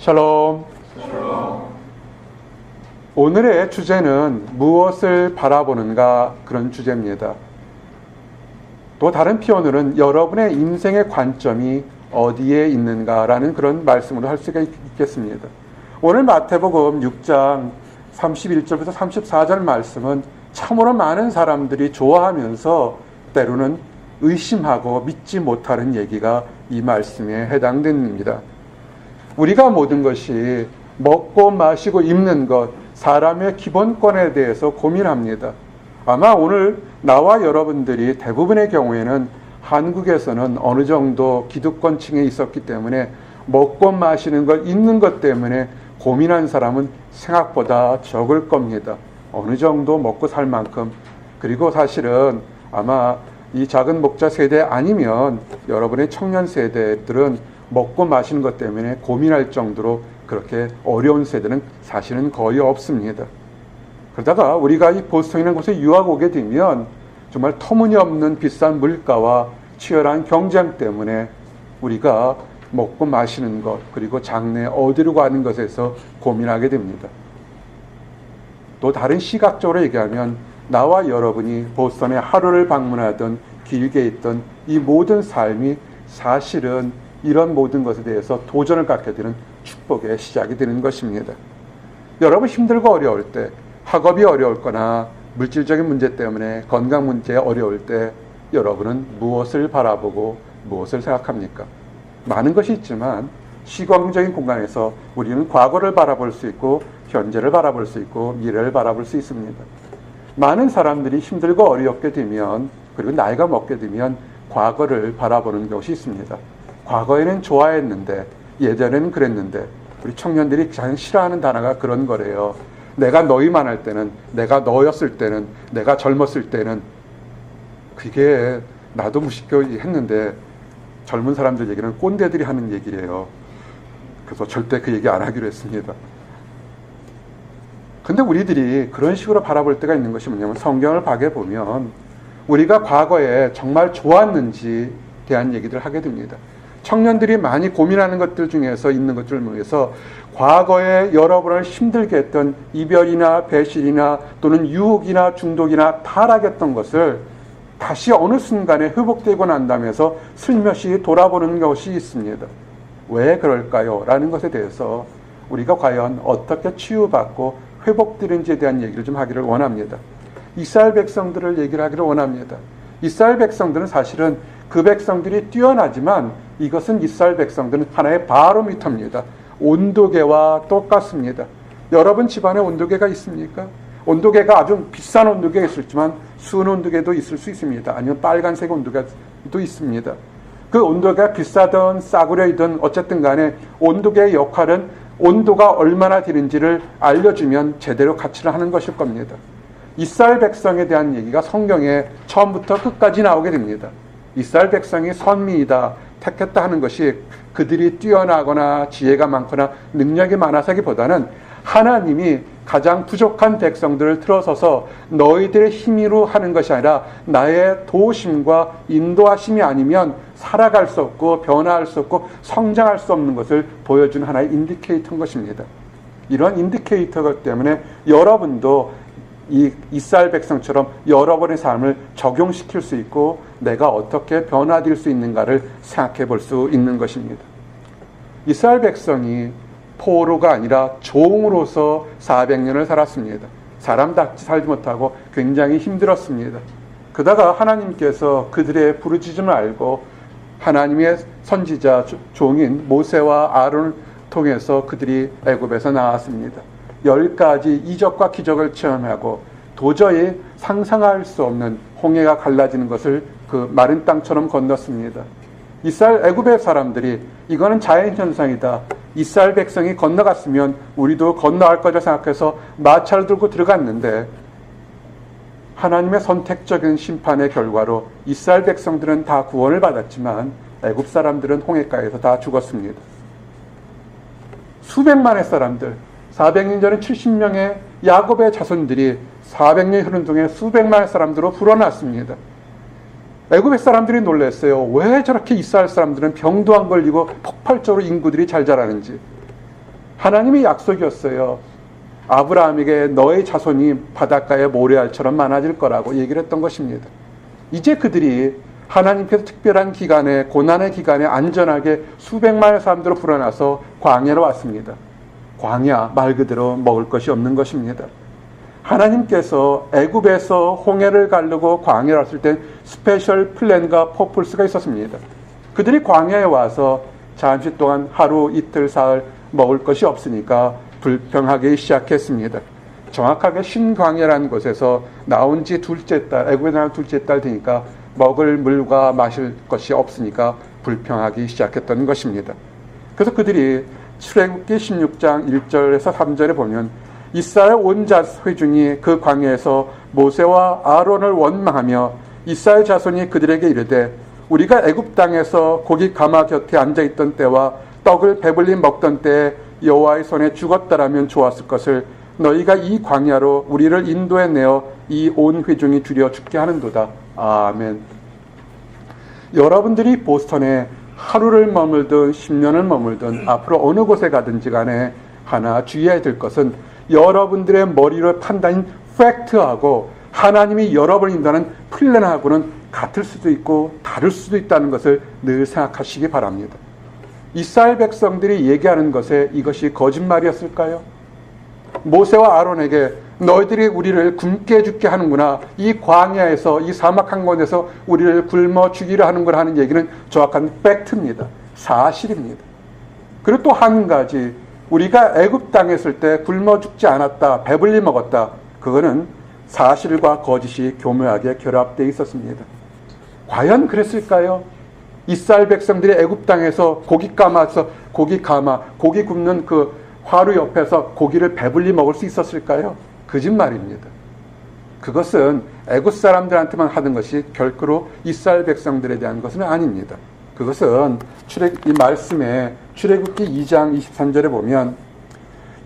샬롬. 오늘의 주제는 무엇을 바라보는가 그런 주제입니다. 또 다른 표현으로는 여러분의 인생의 관점이 어디에 있는가라는 그런 말씀으로 할 수가 있겠습니다. 오늘 마태복음 6장 31절부터 34절 말씀은 참으로 많은 사람들이 좋아하면서 때로는 의심하고 믿지 못하는 얘기가 이 말씀에 해당됩니다. 우리가 모든 것이 먹고 마시고 입는 것, 사람의 기본권에 대해서 고민합니다. 아마 오늘 나와 여러분들이 대부분의 경우에는 한국에서는 어느 정도 기득권층에 있었기 때문에 먹고 마시는 것, 입는 것 때문에 고민한 사람은 생각보다 적을 겁니다. 어느 정도 먹고 살 만큼. 그리고 사실은 아마 이 작은 목자 세대 아니면 여러분의 청년 세대들은 먹고 마시는 것 때문에 고민할 정도로 그렇게 어려운 세대는 사실은 거의 없습니다. 그러다가 우리가 이 보스턴이라는 곳에 유학 오게 되면 정말 터무니없는 비싼 물가와 치열한 경쟁 때문에 우리가 먹고 마시는 것, 그리고 장래 어디로 가는 것에서 고민하게 됩니다. 또 다른 시각적으로 얘기하면 나와 여러분이 보스턴에 하루를 방문하던 길게 있던 이 모든 삶이 사실은 이런 모든 것에 대해서 도전을 갖게 되는 축복의 시작이 되는 것입니다. 여러분 힘들고 어려울 때, 학업이 어려울거나 물질적인 문제 때문에 건강 문제에 어려울 때 여러분은 무엇을 바라보고 무엇을 생각합니까? 많은 것이 있지만 시각적인 공간에서 우리는 과거를 바라볼 수 있고 현재를 바라볼 수 있고 미래를 바라볼 수 있습니다. 많은 사람들이 힘들고 어렵게 되면, 그리고 나이가 먹게 되면 과거를 바라보는 것이 있습니다. 과거에는 좋아했는데, 예전에는 그랬는데, 우리 청년들이 가장 싫어하는 단어가 그런 거래요. 내가 너희만 할 때는, 내가 너였을 때는, 내가 젊었을 때는. 그게 나도 무식교 했는데 젊은 사람들 얘기는 꼰대들이 하는 얘기예요. 그래서 절대 그 얘기 안 하기로 했습니다. 근데 우리들이 그런 식으로 바라볼 때가 있는 것이 뭐냐면, 성경을 밖에 보면 우리가 과거에 정말 좋았는지에 대한 얘기들을 하게 됩니다. 청년들이 많이 고민하는 것들 중에서 있는 것들을 위해서 과거에 여러분을 힘들게 했던 이별이나 배신이나 또는 유혹이나 중독이나 타락했던 것을 다시 어느 순간에 회복되고 난다면서 슬며시 돌아보는 것이 있습니다. 왜 그럴까요? 라는 것에 대해서 우리가 과연 어떻게 치유받고 회복되는지에 대한 얘기를 좀 하기를 원합니다. 이스라엘 백성들을 얘기를 하기를 원합니다. 이스라엘 백성들은 사실은 그 백성들이 뛰어나지만 이것은 이스라엘 백성들은 하나의 바로미터입니다. 온도계와 똑같습니다. 여러분 집안에 온도계가 있습니까? 온도계가 아주 비싼 온도계가 있을지만 순 온도계도 있을 수 있습니다. 아니면 빨간색 온도계도 있습니다. 그 온도계가 비싸든 싸구려이든 어쨌든 간에 온도계의 역할은 온도가 얼마나 되는지를 알려주면 제대로 가치를 하는 것일 겁니다. 이스라엘 백성에 대한 얘기가 성경에 처음부터 끝까지 나오게 됩니다. 이스라엘 백성이 선미이다, 택했다 하는 것이 그들이 뛰어나거나 지혜가 많거나 능력이 많아서기보다는 하나님이 가장 부족한 백성들을 틀어서서 너희들의 힘으로 하는 것이 아니라 나의 도우심과 인도하심이 아니면 살아갈 수 없고 변화할 수 없고 성장할 수 없는 것을 보여주는 하나의 인디케이터인 것입니다. 이런 인디케이터 때문에 여러분도 이 이스라엘 백성처럼 여러분의 삶을 적용시킬 수 있고 내가 어떻게 변화될 수 있는가를 생각해 볼 수 있는 것입니다. 이스라엘 백성이 포로가 아니라 종으로서 400년을 살았습니다. 사람답지 살지 못하고 굉장히 힘들었습니다. 그러다가 하나님께서 그들의 부르짖음을 알고 하나님의 선지자 종인 모세와 아론을 통해서 그들이 애굽에서 나왔습니다. 10가지 이적과 기적을 체험하고 도저히 상상할 수 없는 홍해가 갈라지는 것을 그 마른 땅처럼 건넜습니다. 이스라엘 애굽의 사람들이 이거는 자연현상이다, 이스라엘 백성이 건너갔으면 우리도 건너갈 거라 생각해서 마차를 들고 들어갔는데 하나님의 선택적인 심판의 결과로 이스라엘 백성들은 다 구원을 받았지만 애굽 사람들은 홍해가에서 다 죽었습니다. 수백만의 사람들, 400년 전에 70명의 야곱의 자손들이 400년 흐른 동안 수백만의 사람들로 불어났습니다. 애굽의 사람들이 놀랐어요. 왜 저렇게 이스라엘 사람들은 병도 안 걸리고 폭발적으로 인구들이 잘 자라는지. 하나님의 약속이었어요. 아브라함에게 너의 자손이 바닷가의 모래알처럼 많아질 거라고 얘기를 했던 것입니다. 이제 그들이 하나님께서 특별한 기간에, 고난의 기간에 안전하게 수백만의 사람들을 불어나서 광야로 왔습니다. 광야, 말 그대로 먹을 것이 없는 것입니다. 하나님께서 애굽에서 홍해를 가르고 광야로 왔을 때 스페셜 플랜과 퍼플스가 있었습니다. 그들이 광야에 와서 잠시 동안 하루, 이틀, 사흘 먹을 것이 없으니까 불평하기 시작했습니다. 정확하게 신광야라는 곳에서 나온 지 둘째 달, 애굽에 나온 둘째 달 되니까 먹을 물과 마실 것이 없으니까 불평하기 시작했던 것입니다. 그래서 그들이 출애굽기 16장 1절에서 3절에 보면 이스라엘 온 회중이 그 광야에서 모세와 아론을 원망하며 이스라엘 자손이 그들에게 이르되 우리가 애굽 땅에서 고기 가마 곁에 앉아있던 때와 떡을 배불리 먹던 때에 여호와의 손에 죽었다라면 좋았을 것을 너희가 이 광야로 우리를 인도해 내어 이 온 회중이 두려 죽게 하는도다. 아멘. 여러분들이 보스턴에 하루를 머물든 10년을 머물든 앞으로 어느 곳에 가든지 간에 하나 주의해야 될 것은 여러분들의 머리로 판단인 팩트하고 하나님이 여러분을 인도하는 플랜하고는 같을 수도 있고 다를 수도 있다는 것을 늘 생각하시기 바랍니다. 이스라엘 백성들이 얘기하는 것에 이것이 거짓말이었을까요? 모세와 아론에게 너희들이 우리를 굶게 죽게 하는구나, 이 광야에서 이 사막 한곳에서 우리를 굶어 죽이려 하는구나 하는 얘기는 정확한 팩트입니다. 사실입니다. 그리고 또 한 가지, 우리가 애굽 땅에 있을 때 굶어 죽지 않았다, 배불리 먹었다, 그거는 사실과 거짓이 교묘하게 결합되어 있었습니다. 과연 그랬을까요? 이스라엘 백성들이 애굽 땅에서 고기 굽는 그 화루 옆에서 고기를 배불리 먹을 수 있었을까요? 거짓말입니다. 그것은 애굽 사람들한테만 하는 것이 결코 이스라엘 백성들에 대한 것은 아닙니다. 그것은 이 말씀에 출애굽기 2장 23절에 보면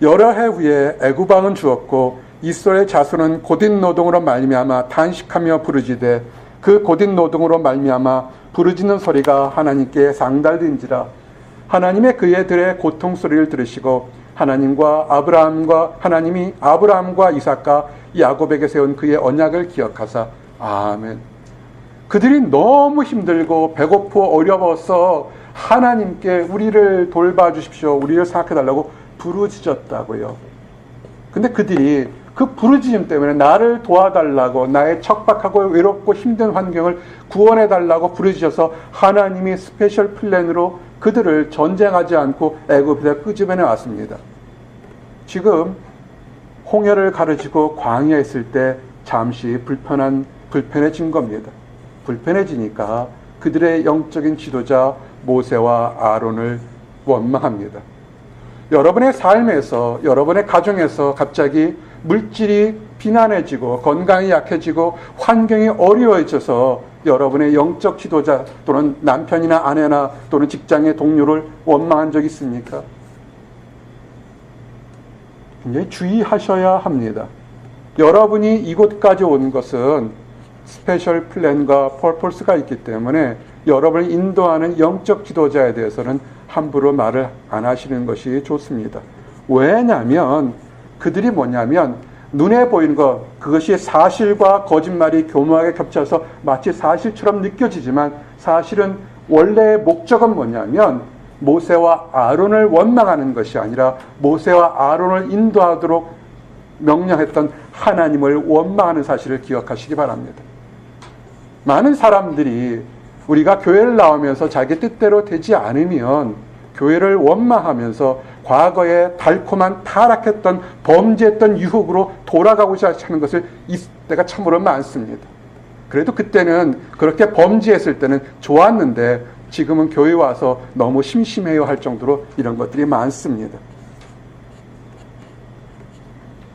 여러 해 후에 애굽 왕은 죽었고 이스라엘 자손은 고된 노동으로 말미암아 탄식하며 부르짖되 그 고된 노동으로 말미암아 부르짖는 소리가 하나님께 상달된지라. 하나님의 그의 고통 소리를 들으시고 하나님이 아브라함과 이삭과 야곱에게 세운 그의 언약을 기억하사. 아멘. 그들이 너무 힘들고 배고프고 어려워서 하나님께 우리를 돌봐주십시오, 우리를 생각해달라고 부르짖었다고요. 근데 그들이 그 부르짖음 때문에 나를 도와달라고, 나의 척박하고 외롭고 힘든 환경을 구원해달라고 부르짖어서 하나님이 스페셜 플랜으로 그들을 전쟁하지 않고 애굽에서 끄집어내 왔습니다. 지금 홍해를 가르치고 광야에 있을 때 잠시 불편해진 겁니다. 불편해지니까 그들의 영적인 지도자 모세와 아론을 원망합니다. 여러분의 삶에서, 여러분의 가정에서 갑자기 물질이 비난해지고 건강이 약해지고 환경이 어려워져서 여러분의 영적 지도자 또는 남편이나 아내나 또는 직장의 동료를 원망한 적 있습니까? 굉장히 주의하셔야 합니다. 여러분이 이곳까지 온 것은 스페셜 플랜과 퍼포스가 있기 때문에 여러분을 인도하는 영적 지도자에 대해서는 함부로 말을 안 하시는 것이 좋습니다. 왜냐하면 그들이 뭐냐면 눈에 보이는 것, 그것이 사실과 거짓말이 교묘하게 겹쳐서 마치 사실처럼 느껴지지만 사실은 원래의 목적은 뭐냐면 모세와 아론을 원망하는 것이 아니라 모세와 아론을 인도하도록 명령했던 하나님을 원망하는 사실을 기억하시기 바랍니다. 많은 사람들이 우리가 교회를 나오면서 자기 뜻대로 되지 않으면 교회를 원망하면서 과거에 달콤한 타락했던 범죄했던 유혹으로 돌아가고자 하는 것을 때가 참으로 많습니다. 그래도 그때는 그렇게 범죄했을 때는 좋았는데 지금은 교회 와서 너무 심심해요 할 정도로 이런 것들이 많습니다.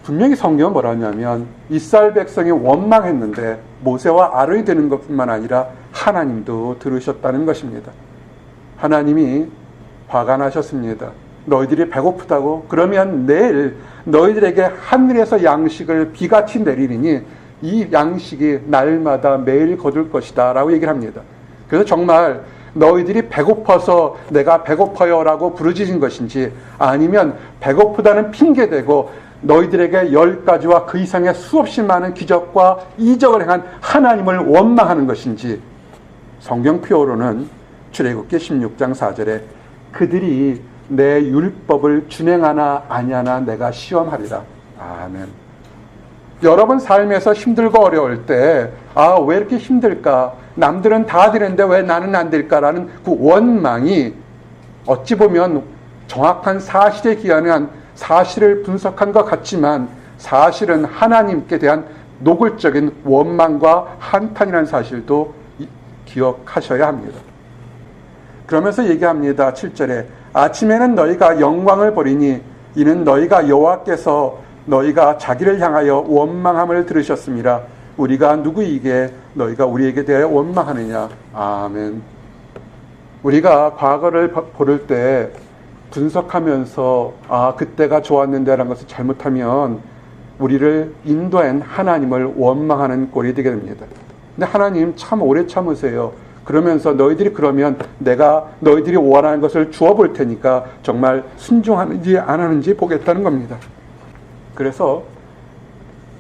분명히 성경은 뭐라 하냐면 이스라엘 백성이 원망했는데 모세와 아론이 되는 것뿐만 아니라 하나님도 들으셨다는 것입니다. 하나님이 화가 나셨습니다. 너희들이 배고프다고? 그러면 내일 너희들에게 하늘에서 양식을 비같이 내리니 이 양식이 날마다 매일 거둘 것이다 라고 얘기를 합니다. 그래서 정말 너희들이 배고파서 내가 배고파요 라고 부르짖은 것인지 아니면 배고프다는 핑계대고 너희들에게 10가지와 그 이상의 수없이 많은 기적과 이적을 행한 하나님을 원망하는 것인지, 성경 표어로는 출애굽기 16장 4절에 그들이 내 율법을 준행하나 아니하나 내가 시험하리라. 아멘. 여러분 삶에서 힘들고 어려울 때 왜 이렇게 힘들까? 남들은 다 되는데 왜 나는 안 될까라는 그 원망이 어찌 보면 정확한 사실에 기반한 사실을 분석한 것 같지만 사실은 하나님께 대한 노골적인 원망과 한탄이라는 사실도 기억하셔야 합니다. 그러면서 얘기합니다. 7절에 아침에는 너희가 영광을 보리니 이는 너희가 여호와께서 너희가 자기를 향하여 원망함을 들으셨습니다. 우리가 누구이게 너희가 우리에게 대하여 원망하느냐. 아멘. 우리가 과거를 보를 때 분석하면서 그때가 좋았는데 라는 것을 잘못하면 우리를 인도한 하나님을 원망하는 꼴이 되게 됩니다. 근데 하나님 참 오래 참으세요. 그러면서 너희들이 그러면 내가 너희들이 원하는 것을 주어 볼 테니까 정말 순종하는지 안 하는지 보겠다는 겁니다. 그래서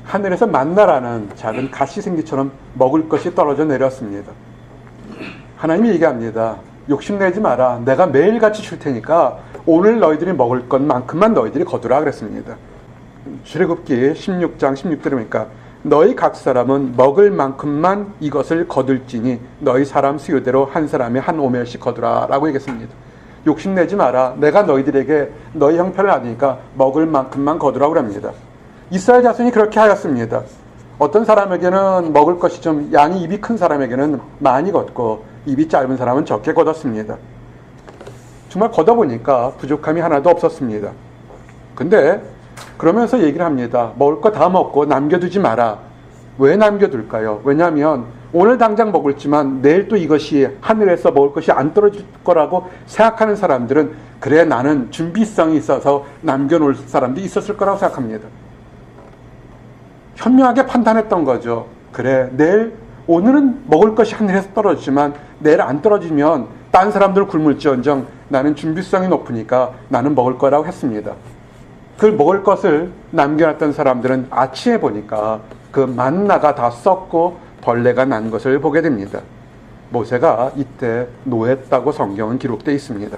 하늘에서 만나라는 작은 가시생기처럼 먹을 것이 떨어져 내렸습니다. 하나님이 얘기합니다. 욕심내지 마라. 내가 매일같이 줄 테니까 오늘 너희들이 먹을 것만큼만 너희들이 거두라 그랬습니다. 출애굽기 16장 16절이니까 너희 각 사람은 먹을 만큼만 이것을 거둘지니 너희 사람 수요대로 한 사람이 한 오멜씩 거두라 라고 얘기했습니다. 욕심내지 마라. 내가 너희들에게 너희 형편을 아니까 먹을 만큼만 거두라고 합니다. 이스라엘 자손이 그렇게 하였습니다. 어떤 사람에게는 먹을 것이 좀 양이 입이 큰 사람에게는 많이 걷고 입이 짧은 사람은 적게 걷었습니다. 정말 걷어보니까 부족함이 하나도 없었습니다. 근데 그러면서 얘기를 합니다. 먹을 거 다 먹고 남겨두지 마라. 왜 남겨둘까요? 왜냐하면 오늘 당장 먹을지만 내일 또 이것이 하늘에서 먹을 것이 안 떨어질 거라고 생각하는 사람들은 그래 나는 준비성이 있어서 남겨놓을 사람도 있었을 거라고 생각합니다. 현명하게 판단했던 거죠. 그래 내일 오늘은 먹을 것이 하늘에서 떨어지지만 내일 안 떨어지면 딴 사람들 굶을지언정 나는 준비성이 높으니까 나는 먹을 거라고 했습니다. 그 먹을 것을 남겨놨던 사람들은 아침에 보니까 그 만나가 다 썩고 벌레가 난 것을 보게 됩니다. 모세가 이때 노했다고 성경은 기록되어 있습니다.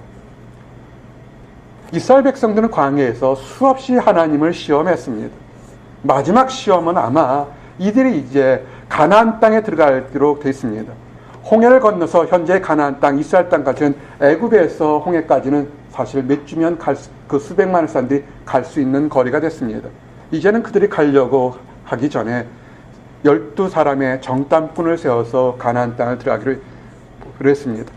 이스라엘 백성들은 광야에서 수없이 하나님을 시험했습니다. 마지막 시험은 아마 이들이 이제 가나안 땅에 들어가도록 되어 있습니다. 홍해를 건너서 현재 가나안 땅, 이스라엘 땅까지는 애굽에서 홍해까지는 사실 몇 주면 그 수백만의 사람들이 갈 수 있는 거리가 됐습니다. 이제는 그들이 가려고 하기 전에 12사람의 정탐꾼을 세워서 가나안 땅을 들어가기로 했습니다.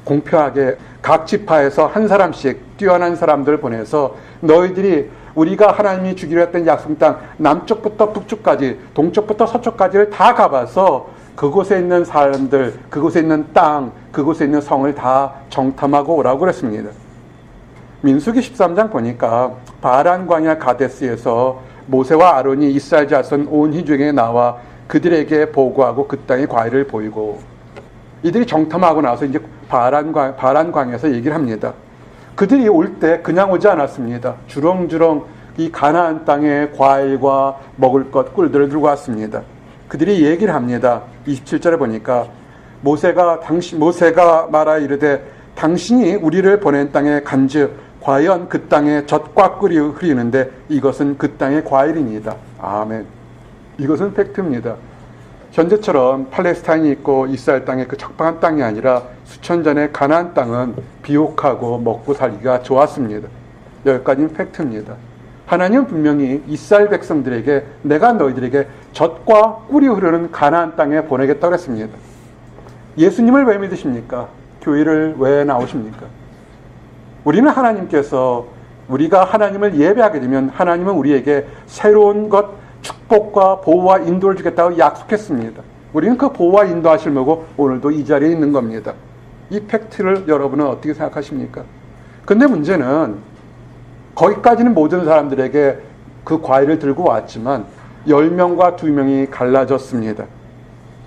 공평하게 각 지파에서 한 사람씩 뛰어난 사람들을 보내서 너희들이 우리가 하나님이 주기로 했던 약속 땅 남쪽부터 북쪽까지 동쪽부터 서쪽까지를 다 가봐서 그곳에 있는 사람들, 그곳에 있는 땅, 그곳에 있는 성을 다 정탐하고 오라고 그랬습니다. 민수기 13장 보니까 바란 광야 가데스에서 모세와 아론이 이스라엘 자손 온 회중에 나와 그들에게 보고하고 그 땅의 과일을 보이고 이들이 정탐하고 나서 이제 바란 광야에서 얘기를 합니다. 그들이 올 때 그냥 오지 않았습니다. 주렁주렁 이 가나안 땅의 과일과 먹을 것 꿀들을 들고 왔습니다. 그들이 얘기를 합니다. 27절에 보니까 모세가 말하 이르되 당신이 우리를 보낸 땅에 간즉 과연 그 땅에 젖과 꿀이 흐르는데 이것은 그 땅의 과일이니이다. 아멘. 이것은 팩트입니다. 현재처럼 팔레스타인이 있고 이스라엘 땅의 그 척박한 땅이 아니라 수천 전의 가나안 땅은 비옥하고 먹고 살기가 좋았습니다. 여기까지는 팩트입니다. 하나님은 분명히 이스라엘 백성들에게 내가 너희들에게 젖과 꿀이 흐르는 가나안 땅에 보내겠다고 했습니다. 예수님을 왜 믿으십니까? 교회를 왜 나오십니까? 우리는 하나님께서 우리가 하나님을 예배하게 되면 하나님은 우리에게 새로운 것, 축복과 보호와 인도를 주겠다고 약속했습니다. 우리는 그 보호와 인도하실 거고 오늘도 이 자리에 있는 겁니다. 이 팩트를 여러분은 어떻게 생각하십니까? 근데 문제는 거기까지는 모든 사람들에게 그 과일을 들고 왔지만 10명과 2명이 갈라졌습니다.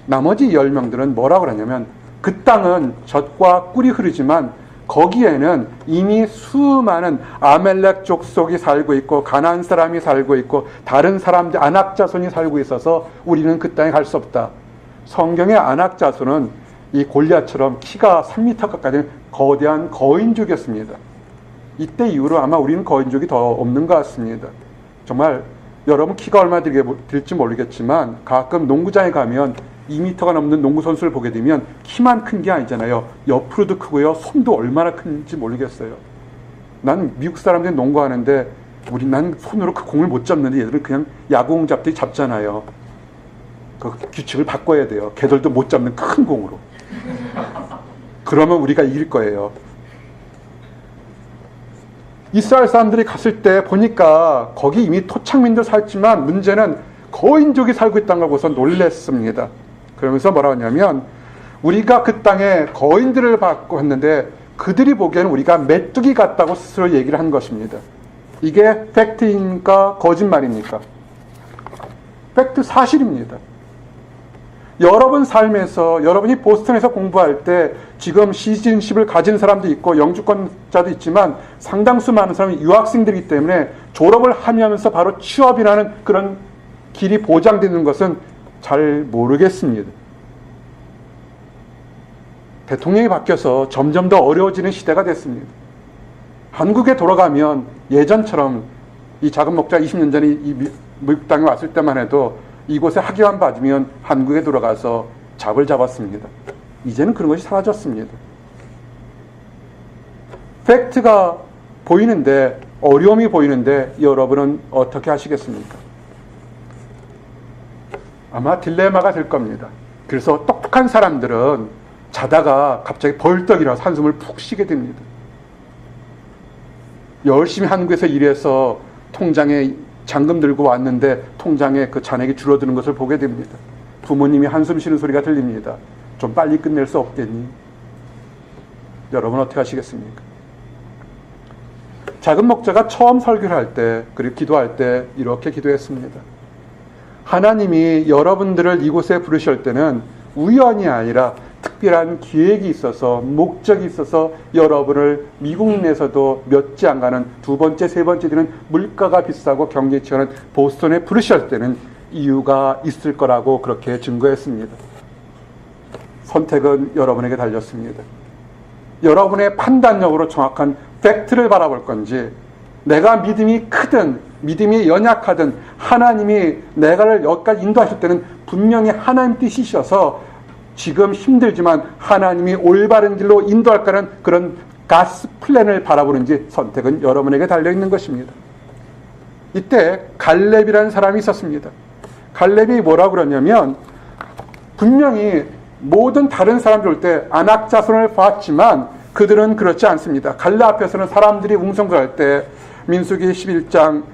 나머지 10명들은 뭐라고 그러냐면 그 땅은 젖과 꿀이 흐르지만 거기에는 이미 수많은 아멜렉 족속이 살고 있고 가나안 사람이 살고 있고 다른 사람들 아낙 자손이 살고 있어서 우리는 그 땅에 갈 수 없다. 성경의 아낙 자손은 이 골리앗처럼 키가 3m 가까이 되는 거대한 거인족이었습니다. 이때 이후로 아마 우리는 거인족이 더 없는 것 같습니다. 정말 여러분 키가 얼마 될지 모르겠지만 가끔 농구장에 가면 2m가 넘는 농구 선수를 보게 되면 키만 큰 게 아니잖아요. 옆으로도 크고요. 손도 얼마나 큰지 모르겠어요. 난 미국 사람들이 농구하는데 난 손으로 그 공을 못 잡는데 얘들은 그냥 야구공 잡듯이 잡잖아요. 그 규칙을 바꿔야 돼요. 걔들도 못 잡는 큰 공으로. 그러면 우리가 이길 거예요. 이스라엘 사람들이 갔을 때 보니까 거기 이미 토착민들 살지만 문제는 거인족이 살고 있다는 걸 보고서 놀랬습니다. 그러면서 뭐라고 하냐면 우리가 그 땅에 거인들을 받고 했는데 그들이 보기에는 우리가 메뚜기 같다고 스스로 얘기를 한 것입니다. 이게 팩트입니까? 거짓말입니까? 팩트 사실입니다. 여러분 삶에서 여러분이 보스턴에서 공부할 때 지금 시즌십을 가진 사람도 있고 영주권자도 있지만 상당수 많은 사람이 유학생들이기 때문에 졸업을 하면서 바로 취업이라는 그런 길이 보장되는 것은 잘 모르겠습니다. 대통령이 바뀌어서 점점 더 어려워지는 시대가 됐습니다. 한국에 돌아가면 예전처럼 이 작은 목자 20년 전에 이 미국 땅에 왔을 때만 해도 이곳에 학위만 받으면 한국에 돌아가서 잡을 잡았습니다. 이제는 그런 것이 사라졌습니다. 팩트가 보이는데 어려움이 보이는데 여러분은 어떻게 하시겠습니까? 아마 딜레마가 될 겁니다. 그래서 똑똑한 사람들은 자다가 갑자기 벌떡 일어나서 한숨을 푹 쉬게 됩니다. 열심히 한국에서 일해서 통장에 잔금 들고 왔는데 통장에 그 잔액이 줄어드는 것을 보게 됩니다. 부모님이 한숨 쉬는 소리가 들립니다. 좀 빨리 끝낼 수 없겠니? 여러분 어떻게 하시겠습니까? 작은 목자가 처음 설교를 할 때 그리고 기도할 때 이렇게 기도했습니다. 하나님이 여러분들을 이곳에 부르실 때는 우연이 아니라 특별한 기획이 있어서 목적이 있어서 여러분을 미국 내에서도 몇 지 안 가는 두 번째, 세 번째 되는 물가가 비싸고 경제 치열한 보스턴에 부르실 때는 이유가 있을 거라고 그렇게 증거했습니다. 선택은 여러분에게 달렸습니다. 여러분의 판단력으로 정확한 팩트를 바라볼 건지 내가 믿음이 크든 믿음이 연약하든 하나님이 내가를 여기까지 인도하실 때는 분명히 하나님 뜻이셔서 지금 힘들지만 하나님이 올바른 길로 인도할까는 그런 가스 플랜을 바라보는지 선택은 여러분에게 달려있는 것입니다. 이때 갈렙이라는 사람이 있었습니다. 갈렙이 뭐라고 그러냐면 분명히 모든 다른 사람들 올 때 아낙 자손을 봤지만 그들은 그렇지 않습니다. 갈렙 앞에서는 사람들이 웅성거릴 때 민수기 11장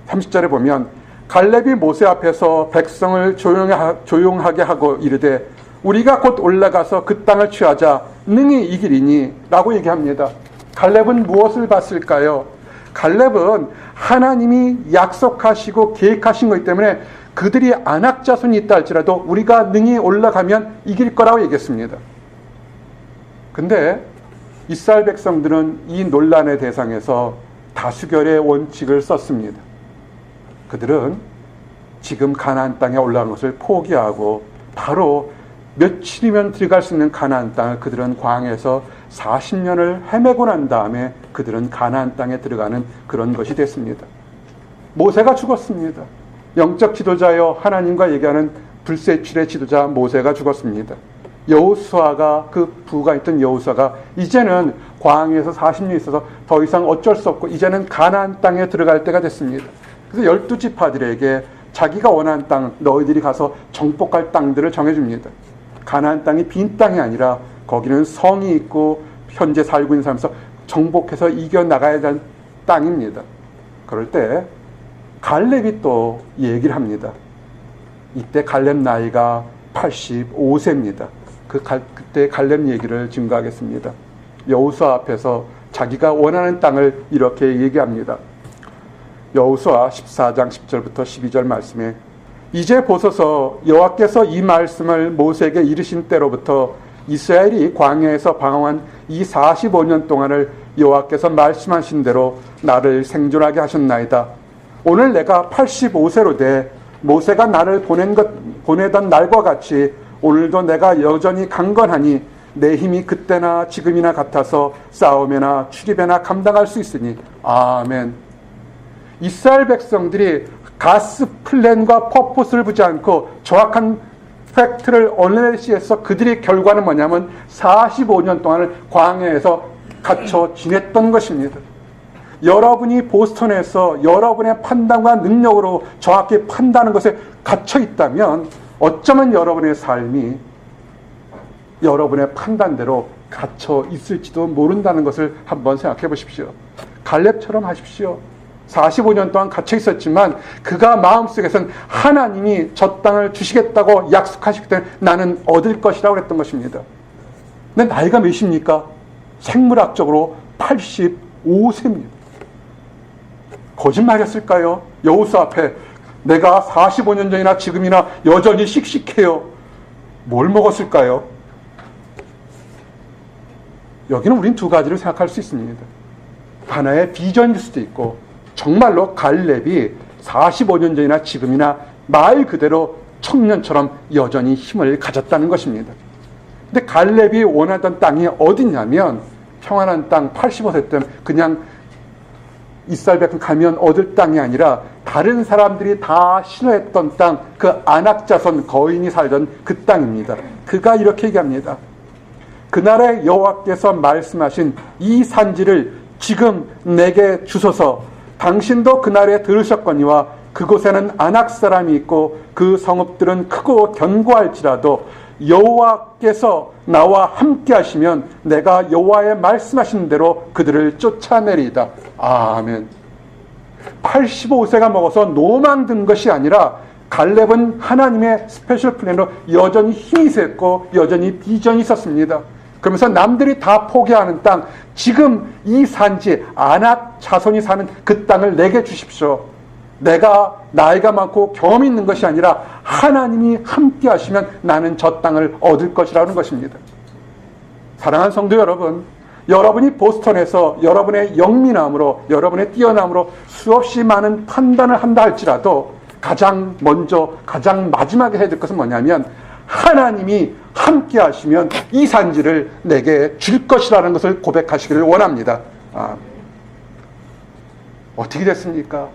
30절에 보면 갈렙이 모세 앞에서 백성을 조용하게 하고 이르되 우리가 곧 올라가서 그 땅을 취하자 능히 이기리니 라고 얘기합니다. 갈렙은 무엇을 봤을까요? 갈렙은 하나님이 약속하시고 계획하신 거기 때문에 그들이 아낙 자손이 있다 할지라도 우리가 능히 올라가면 이길 거라고 얘기했습니다. 근데 이스라엘 백성들은 이 논란의 대상에서 다수결의 원칙을 썼습니다. 그들은 지금 가나안 땅에 올라간 것을 포기하고 바로 며칠이면 들어갈 수 있는 가나안 땅을 그들은 광야에서 40년을 헤매고 난 다음에 그들은 가나안 땅에 들어가는 그런 것이 됐습니다. 모세가 죽었습니다. 영적 지도자여 하나님과 얘기하는 불세출의 지도자 모세가 죽었습니다. 여호수아가 그 부가 있던 여호수아가 이제는 광야에서 40년 있어서 더 이상 어쩔 수 없고 이제는 가나안 땅에 들어갈 때가 됐습니다. 그래서 12지파들에게 자기가 원하는 땅 너희들이 가서 정복할 땅들을 정해줍니다. 가나안 땅이 빈 땅이 아니라 거기는 성이 있고 현재 살고 있는 사람에서 정복해서 이겨나가야 될 땅입니다. 그럴 때 갈렙이 또 얘기를 합니다. 이때 갈렙 나이가 85세입니다. 그때 갈렙 얘기를 증거하겠습니다. 여호수아 앞에서 자기가 원하는 땅을 이렇게 얘기합니다. 여호수아 14장 10절부터 12절 말씀에 이제 보소서 여호와께서 이 말씀을 모세에게 이르신 때로부터 이스라엘이 광야에서 방황한 이 45년 동안을 여호와께서 말씀하신 대로 나를 생존하게 하셨나이다. 오늘 내가 85세로 돼 모세가 나를 보내던 날과 같이 오늘도 내가 여전히 강건하니 내 힘이 그때나 지금이나 같아서 싸움에나 출입에나 감당할 수 있으니 아멘. 이스라엘 백성들이 가스 플랜과 퍼포스를 보지 않고 정확한 팩트를 어널리시해서 그들의 결과는 뭐냐면 45년 동안을 광야에서 갇혀 지냈던 것입니다. 여러분이 보스턴에서 여러분의 판단과 능력으로 정확히 판단하는 것에 갇혀 있다면 어쩌면 여러분의 삶이 여러분의 판단대로 갇혀 있을지도 모른다는 것을 한번 생각해 보십시오. 갈렙처럼 하십시오. 45년 동안 갇혀 있었지만 그가 마음속에서는 하나님이 저 땅을 주시겠다고 약속하시기 때문에 나는 얻을 것이라고 했던 것입니다. 근데 나이가 몇입니까? 생물학적으로 85세입니다. 거짓말이었을까요? 여호수아 앞에 내가 45년 전이나 지금이나 여전히 씩씩해요. 뭘 먹었을까요? 여기는 우린 두 가지를 생각할 수 있습니다. 하나의 비전일 수도 있고 정말로 갈렙이 45년 전이나 지금이나 말 그대로 청년처럼 여전히 힘을 가졌다는 것입니다. 근데 갈렙이 원하던 땅이 어디냐면 평안한 땅 85세 때는 그냥 이스라엘 백성 가면 얻을 땅이 아니라 다른 사람들이 다 싫어했던 땅, 그 아낙 자손 거인이 살던 그 땅입니다. 그가 이렇게 얘기합니다. 그날에 여호와께서 말씀하신 이 산지를 지금 내게 주소서. 당신도 그날에 들으셨거니와 그곳에는 아낙 사람이 있고 그 성읍들은 크고 견고할지라도 여호와께서 나와 함께 하시면 내가 여호와의 말씀하신 대로 그들을 쫓아내리이다. 아멘. 85세가 먹어서 노망 든 것이 아니라 갈렙은 하나님의 스페셜 플랜으로 여전히 힘이 셌고 여전히 비전이 있었습니다. 그러면서 남들이 다 포기하는 땅, 지금 이 산지 아낙 자손이 사는 그 땅을 내게 주십시오. 내가 나이가 많고 경험이 있는 것이 아니라 하나님이 함께 하시면 나는 저 땅을 얻을 것이라는 것입니다. 사랑하는 성도 여러분, 여러분이 보스턴에서 여러분의 영민함으로, 여러분의 뛰어남으로 수없이 많은 판단을 한다 할지라도 가장 먼저, 가장 마지막에 해야 될 것은 뭐냐면 하나님이 함께 하시면 이 산지를 내게 줄 것이라는 것을 고백하시기를 원합니다. 어떻게 됐습니까?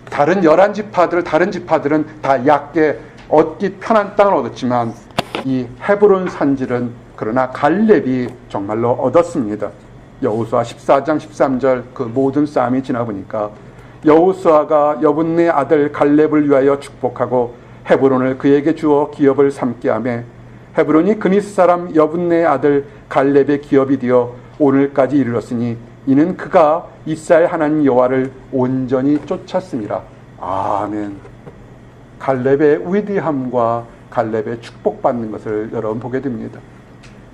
다른 11지파들, 다른 지파들은 다 얕게 얻기 편한 땅을 얻었지만 이 헤브론 산지는 그러나 갈렙이 정말로 얻었습니다. 여호수아 14장 13절 그 모든 싸움이 지나보니까 여호수아가 여분네 아들 갈렙을 위하여 축복하고 헤브론을 그에게 주어 기업을 삼게 하며 헤브론이 그니스 사람 여분네 아들 갈렙의 기업이 되어 오늘까지 이르렀으니 이는 그가 이스라엘 하나님 여호와를 온전히 쫓았습니다. 아멘. 갈렙의 위대함과 갈렙의 축복받는 것을 여러분 보게 됩니다.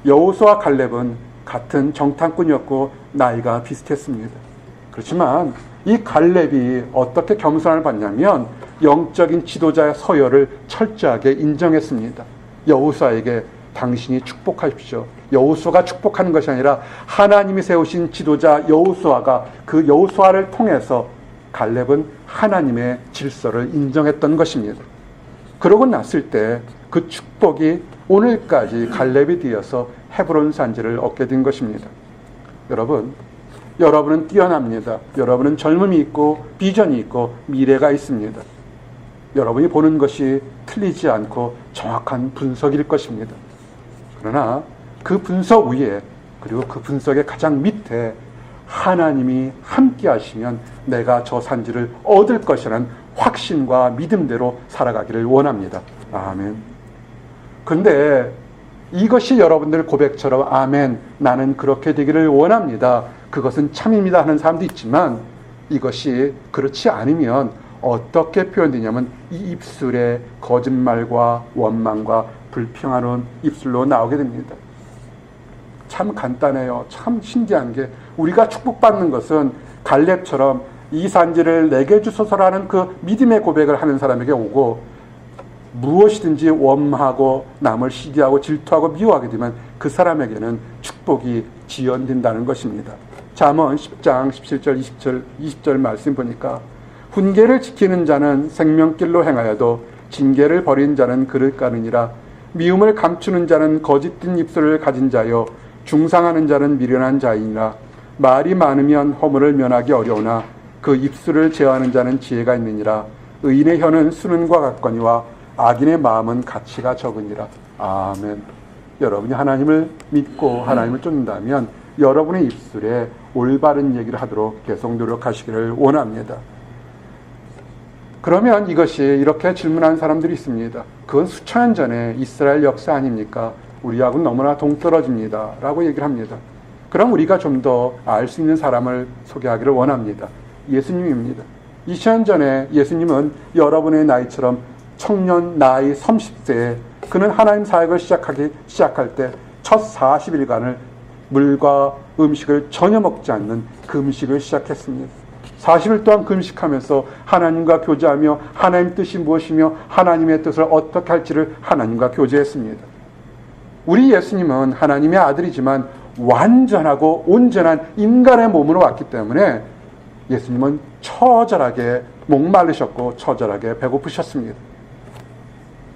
여호수아와 갈렙은 같은 정탐꾼이었고 나이가 비슷했습니다. 그렇지만 이 갈렙이 어떻게 겸손함을 받냐면 영적인 지도자의 서열을 철저하게 인정했습니다. 여호수아에게 당신이 축복하십시오. 여호수아가 축복하는 것이 아니라 하나님이 세우신 지도자 여호수아가 그 여호수아를 통해서 갈렙은 하나님의 질서를 인정했던 것입니다. 그러고 났을 때 그 축복이 오늘까지 갈렙이 되어서 헤브론 산지를 얻게 된 것입니다. 여러분은 뛰어납니다. 여러분은 젊음이 있고 비전이 있고 미래가 있습니다. 여러분이 보는 것이 틀리지 않고 정확한 분석일 것입니다. 그러나 그 분석 위에 그리고 그 분석의 가장 밑에 하나님이 함께 하시면 내가 저 산지를 얻을 것이라는 확신과 믿음대로 살아가기를 원합니다. 아멘. 근데 이것이 여러분들 고백처럼 아멘, 나는 그렇게 되기를 원합니다. 그것은 참입니다 하는 사람도 있지만 이것이 그렇지 않으면 어떻게 표현되냐면 이 입술에 거짓말과 원망과 불평하는 입술로 나오게 됩니다. 참 간단해요. 참 신기한 게 우리가 축복받는 것은 갈렙처럼 이 산지를 내게 주소서라는 그 믿음의 고백을 하는 사람에게 오고 무엇이든지 원망하고 남을 시기하고 질투하고 미워하게 되면 그 사람에게는 축복이 지연된다는 것입니다. 잠언 10장 17절 20절 말씀 보니까 훈계를 지키는 자는 생명길로 행하여도 징계를 버린 자는 그를 가느니라. 미움을 감추는 자는 거짓된 입술을 가진 자요 중상하는 자는 미련한 자이니라. 말이 많으면 허물을 면하기 어려우나 그 입술을 제어하는 자는 지혜가 있느니라. 의인의 혀는 수는과 같거니와 악인의 마음은 가치가 적으니라. 아멘. 여러분이 하나님을 믿고 하나님을 쫓는다면 여러분의 입술에 올바른 얘기를 하도록 계속 노력하시기를 원합니다. 그러면 이것이 이렇게 질문하는 사람들이 있습니다. 그건 수천 년 전에 이스라엘 역사 아닙니까? 우리하고는 너무나 동떨어집니다. 라고 얘기를 합니다. 그럼 우리가 좀 더 알 수 있는 사람을 소개하기를 원합니다. 예수님입니다. 2000년 전에 예수님은 여러분의 나이처럼 청년 나이 30세에 그는 하나님 사역을 시작할 때 첫 40일간을 물과 음식을 전혀 먹지 않는 금식을 시작했습니다. 40일 동안 금식하면서 하나님과 교제하며 하나님 뜻이 무엇이며 하나님의 뜻을 어떻게 할지를 하나님과 교제했습니다. 우리 예수님은 하나님의 아들이지만 완전하고 온전한 인간의 몸으로 왔기 때문에 예수님은 처절하게 목마르셨고 처절하게 배고프셨습니다.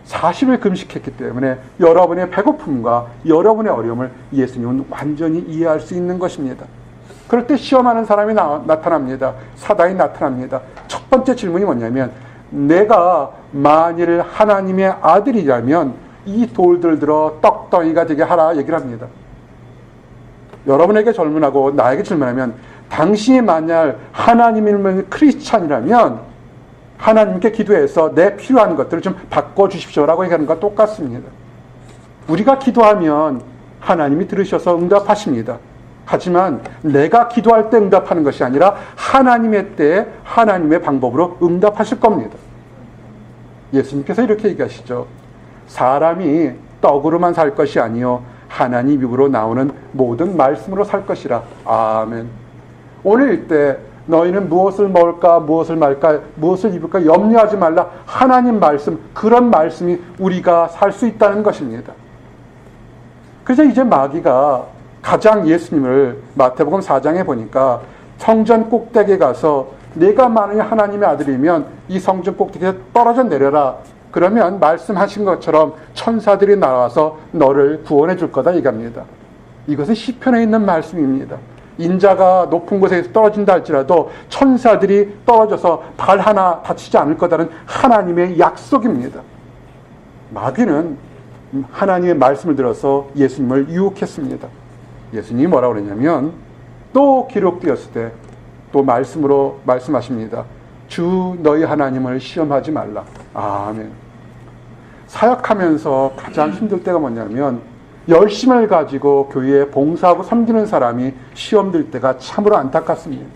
40일 금식했기 때문에 여러분의 배고픔과 여러분의 어려움을 예수님은 완전히 이해할 수 있는 것입니다. 그럴 때 시험하는 사람이 나타납니다. 사단이 나타납니다. 첫 번째 질문이 뭐냐면 내가 만일 하나님의 아들이라면 이 돌들 들어 떡덩이가 되게 하라 얘기를 합니다. 여러분에게 질문하고 나에게 질문하면 당신이 만약 하나님의 크리스찬이라면 하나님께 기도해서 내 필요한 것들을 좀 바꿔주십시오라고 얘기하는 것과 똑같습니다. 우리가 기도하면 하나님이 들으셔서 응답하십니다. 하지만 내가 기도할 때 응답하는 것이 아니라 하나님의 때에 하나님의 방법으로 응답하실 겁니다. 예수님께서 이렇게 얘기하시죠. 사람이 떡으로만 살 것이 아니요 하나님 입으로 나오는 모든 말씀으로 살 것이라. 아멘. 오늘 때 너희는 무엇을 먹을까 무엇을 말까 무엇을 입을까 염려하지 말라. 하나님 말씀, 그런 말씀이 우리가 살 수 있다는 것입니다. 그래서 이제 마귀가 가장 예수님을 마태복음 4장에 보니까 성전 꼭대기에 가서 내가 만약에 하나님의 아들이면 이 성전 꼭대기에 떨어져 내려라. 그러면 말씀하신 것처럼 천사들이 나와서 너를 구원해 줄 거다 얘기합니다. 이것은 시편에 있는 말씀입니다. 인자가 높은 곳에서 떨어진다 할지라도 천사들이 떨어져서 발 하나 다치지 않을 거다는 하나님의 약속입니다. 마귀는 하나님의 말씀을 들어서 예수님을 유혹했습니다. 예수님이 뭐라고 그러냐면 또 기록되었을 때 또 말씀으로 말씀하십니다. 주 너희 하나님을 시험하지 말라. 아멘. 사역하면서 가장 힘들 때가 뭐냐면 열심을 가지고 교회에 봉사하고 섬기는 사람이 시험 들 때가 참으로 안타깝습니다.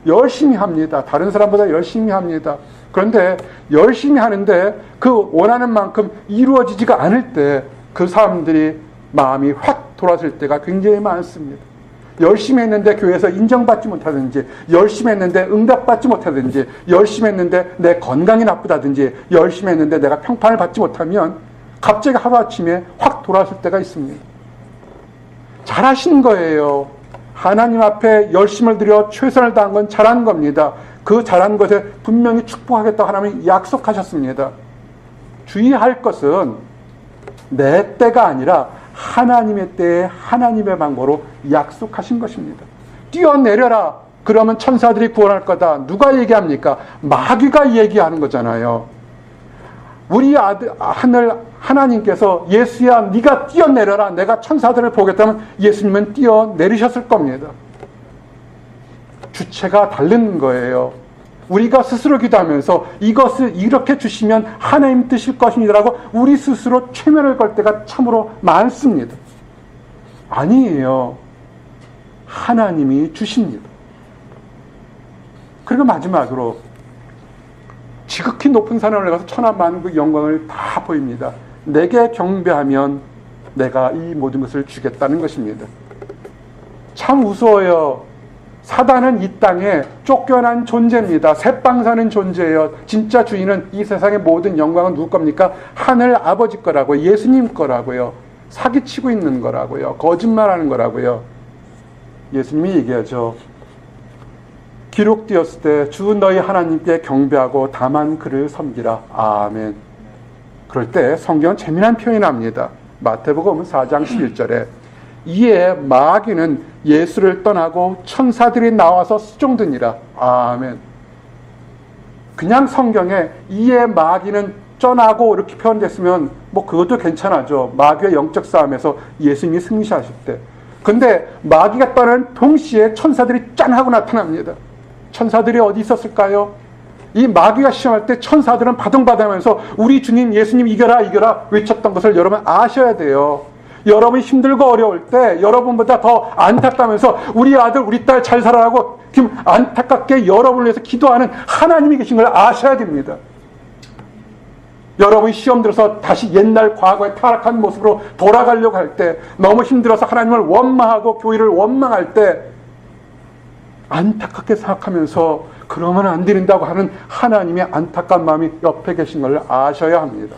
열심히 합니다. 다른 사람보다 열심히 합니다. 그런데 열심히 하는데 그 원하는 만큼 이루어지지가 않을 때 그 사람들이 마음이 확 돌아설 때가 굉장히 많습니다. 열심히 했는데 교회에서 인정받지 못하든지, 열심히 했는데 응답받지 못하든지, 열심히 했는데 내 건강이 나쁘다든지, 열심히 했는데 내가 평판을 받지 못하면 갑자기 하루아침에 확 돌아설 때가 있습니다. 잘하신 거예요. 하나님 앞에 열심을 들여 최선을 다한 건 잘한 겁니다. 그 잘한 것에 분명히 축복하겠다고 하나님이 약속하셨습니다. 주의할 것은 내 때가 아니라 하나님의 때에 하나님의 방법으로 약속하신 것입니다. 뛰어내려라. 그러면 천사들이 구원할 거다. 누가 얘기합니까? 마귀가 얘기하는 거잖아요. 우리 아들 하나님께서 예수야 네가 뛰어내려라. 내가 천사들을 보겠다면 예수님은 뛰어내리셨을 겁니다. 주체가 다른 거예요. 우리가 스스로 기도하면서 이것을 이렇게 주시면 하나님 뜻일 것입니다라고 우리 스스로 최면을 걸 때가 참으로 많습니다. 아니에요. 하나님이 주십니다. 그리고 마지막으로 지극히 높은 산에 올라가서 천하만국의 영광을 다 보입니다. 내게 경배하면 내가 이 모든 것을 주겠다는 것입니다. 참 우스워요. 사단은 이 땅에 쫓겨난 존재입니다. 새빵 사는 존재예요. 진짜 주인은 이 세상의 모든 영광은 누구 겁니까? 하늘 아버지 거라고요. 예수님 거라고요. 사기치고 있는 거라고요. 거짓말하는 거라고요. 예수님이 얘기하죠. 기록되었을 때 주 너희 하나님께 경배하고 다만 그를 섬기라. 아멘. 그럴 때 성경은 재미난 표현이 납니다. 마태복음 4장 11절에 이에 마귀는 예수를 떠나고 천사들이 나와서 수종드니라. 아멘. 그냥 성경에 이에 마귀는 쩌나고 이렇게 표현됐으면 뭐 그것도 괜찮아죠. 마귀의 영적 싸움에서 예수님이 승리하실 때. 근데 마귀가 떠나는 동시에 천사들이 짠 하고 나타납니다. 천사들이 어디 있었을까요? 이 마귀가 시험할 때 천사들은 바둥바둥하면서 우리 주님 예수님 이겨라 이겨라 외쳤던 것을 여러분 아셔야 돼요. 여러분이 힘들고 어려울 때 여러분보다 더 안타까우면서 우리 아들 우리 딸 잘 살아라고 지금 안타깝게 여러분을 위해서 기도하는 하나님이 계신 걸 아셔야 됩니다. 여러분이 시험 들어서 다시 옛날 과거의 타락한 모습으로 돌아가려고 할 때 너무 힘들어서 하나님을 원망하고 교회를 원망할 때 안타깝게 생각하면서 그러면 안 된다고 하는 하나님의 안타까운 마음이 옆에 계신 걸 아셔야 합니다.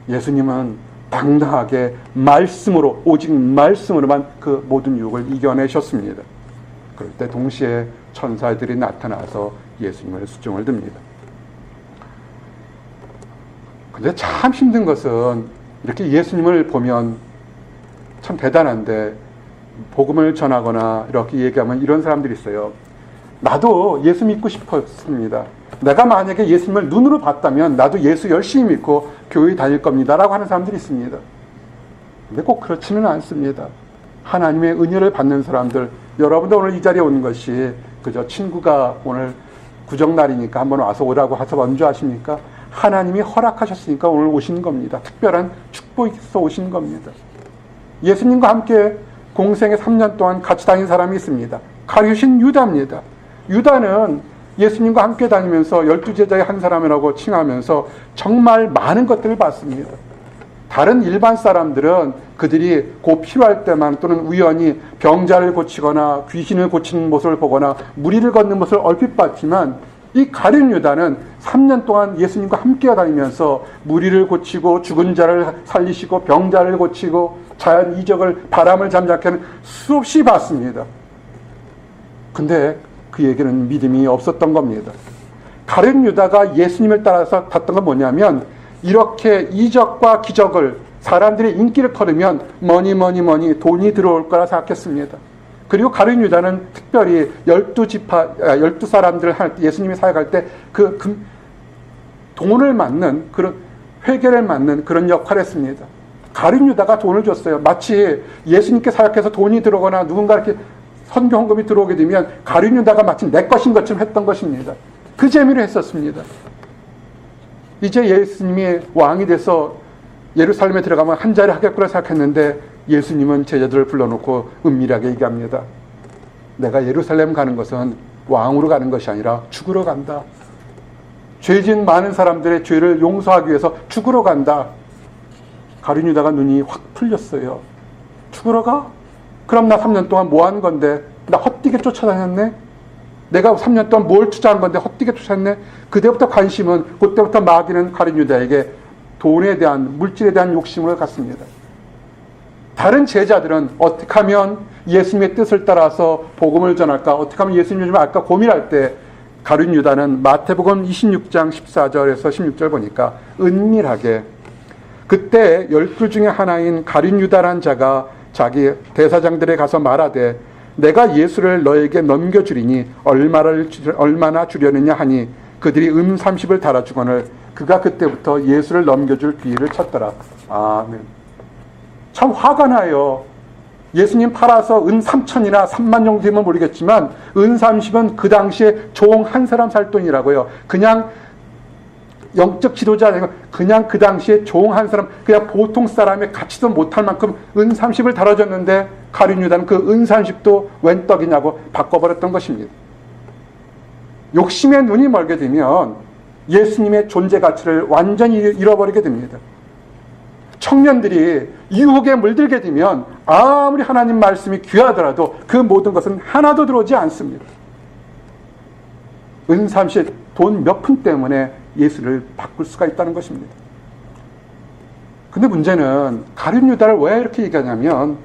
예수님은 당당하게 말씀으로 오직 말씀으로만 그 모든 유혹을 이겨내셨습니다. 그럴 때 동시에 천사들이 나타나서 예수님을 수종을 듭니다. 근데 참 힘든 것은 이렇게 예수님을 보면 참 대단한데 복음을 전하거나 이렇게 얘기하면 이런 사람들이 있어요. 나도 예수 믿고 싶었습니다. 내가 만약에 예수님을 눈으로 봤다면 나도 예수 열심히 믿고 교회 다닐 겁니다 라고 하는 사람들이 있습니다. 근데 꼭 그렇지는 않습니다. 하나님의 은혜를 받는 사람들, 여러분도 오늘 이 자리에 온 것이 그저 친구가 오늘 구정날이니까 한번 와서 오라고 해서 원주하십니까? 하나님이 허락하셨으니까 오늘 오신 겁니다. 특별한 축복이 있어 오신 겁니다. 예수님과 함께 공생에 3년 동안 같이 다닌 사람이 있습니다. 가룟 유다입니다. 유다는 예수님과 함께 다니면서 12제자의 한 사람이라고 칭하면서 정말 많은 것들을 봤습니다. 다른 일반 사람들은 그들이 곧 필요할 때만 또는 우연히 병자를 고치거나 귀신을 고치는 모습을 보거나 무리를 걷는 모습을 얼핏 봤지만 이 가룟 유다는 3년 동안 예수님과 함께 다니면서 무리를 고치고 죽은 자를 살리시고 병자를 고치고 자연 이적을 바람을 잠잠케 하는 수없이 봤습니다. 근데 그에게는 믿음이 없었던 겁니다. 가룟 유다가 예수님을 따라서 갔던 건 뭐냐면 이렇게 이적과 기적을 사람들이 인기를 거두면 뭐니 돈이 들어올 거라 생각했습니다. 그리고 가룟 유다는 특별히 12사람들을 예수님이 사역할 때 돈을 맞는 그런 회계를 맞는 그런 역할을 했습니다. 가룟 유다가 돈을 줬어요. 마치 예수님께 사역해서 돈이 들어오거나 누군가 이렇게 선교 헌금이 들어오게 되면 가룟 유다가 마치 내 것인 것처럼 했던 것입니다. 그 재미로 했었습니다. 이제 예수님이 왕이 돼서 예루살렘에 들어가면 한 자리 하겠구나 생각했는데 예수님은 제자들을 불러놓고 은밀하게 얘기합니다. 내가 예루살렘 가는 것은 왕으로 가는 것이 아니라 죽으러 간다. 죄진 많은 사람들의 죄를 용서하기 위해서 죽으러 간다. 가룟 유다가 눈이 확 풀렸어요. 죽으러 가? 그럼 나 3년 동안 뭐 한 건데? 나 헛되게 쫓아다녔네? 내가 3년 동안 뭘 투자한 건데 헛되게 쫓았네? 그때부터 관심은, 그때부터 마귀는 가룟 유다에게 돈에 대한, 물질에 대한 욕심을 갖습니다. 다른 제자들은 어떻게 하면 예수님의 뜻을 따라서 복음을 전할까, 어떻게 하면 예수님을 좀 알까 고민할 때 가룟 유다는 마태복음 26장 14절에서 16절 보니까 은밀하게 그때 12 중에 하나인 가룟 유다란 자가 자기 대사장들에 가서 말하되 내가 예수를 너에게 넘겨주리니 얼마나 주려느냐 하니 그들이 30을 달아주거늘 그가 그때부터 예수를 넘겨줄 기회를 찾더라. 아멘. 참 화가 나요. 예수님 팔아서 3,000이나 3만 정도 되면 모르겠지만 30은 그 당시에 종 한 사람 살 돈이라고요. 그냥 영적 지도자 아니고 그냥 그 당시에 종 한 사람, 그냥 보통 사람의 가치도 못할 만큼 30을 달아줬는데 가룟 유다는 그 30도 웬 떡이냐고 바꿔버렸던 것입니다. 욕심에 눈이 멀게 되면 예수님의 존재 가치를 완전히 잃어버리게 됩니다. 청년들이 유혹에 물들게 되면 아무리 하나님 말씀이 귀하더라도 그 모든 것은 하나도 들어오지 않습니다. 은삼시 돈 몇 푼 때문에 예수를 바꿀 수가 있다는 것입니다. 근데 문제는 가룟 유다를 왜 이렇게 얘기하냐면,